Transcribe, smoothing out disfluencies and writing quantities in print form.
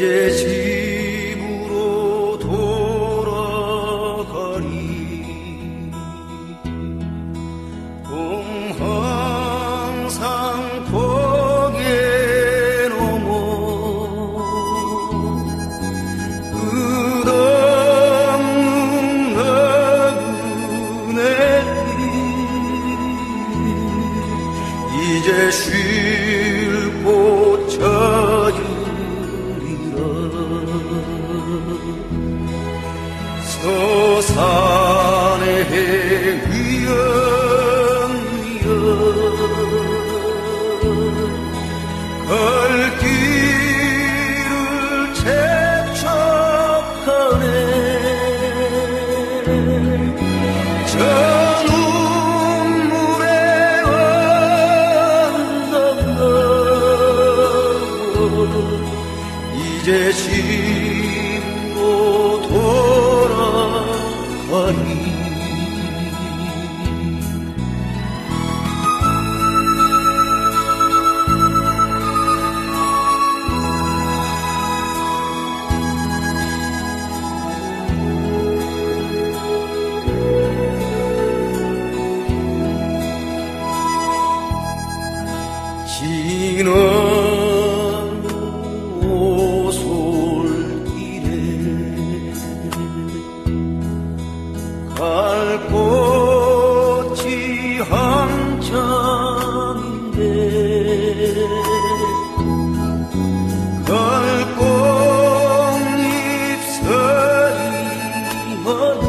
이제 집으로 돌아가리. 동항상 고개 넘어 끝없는 나그네 길 이제 쉴 곳 찾으리라. 서산의 위엄 갈 길을 재촉하네. 저 눈물에 언덕 이제 집으로 돌아가리. 지난 오솔길에 갈 곳이 한참인데 갈 꽃잎 서리마다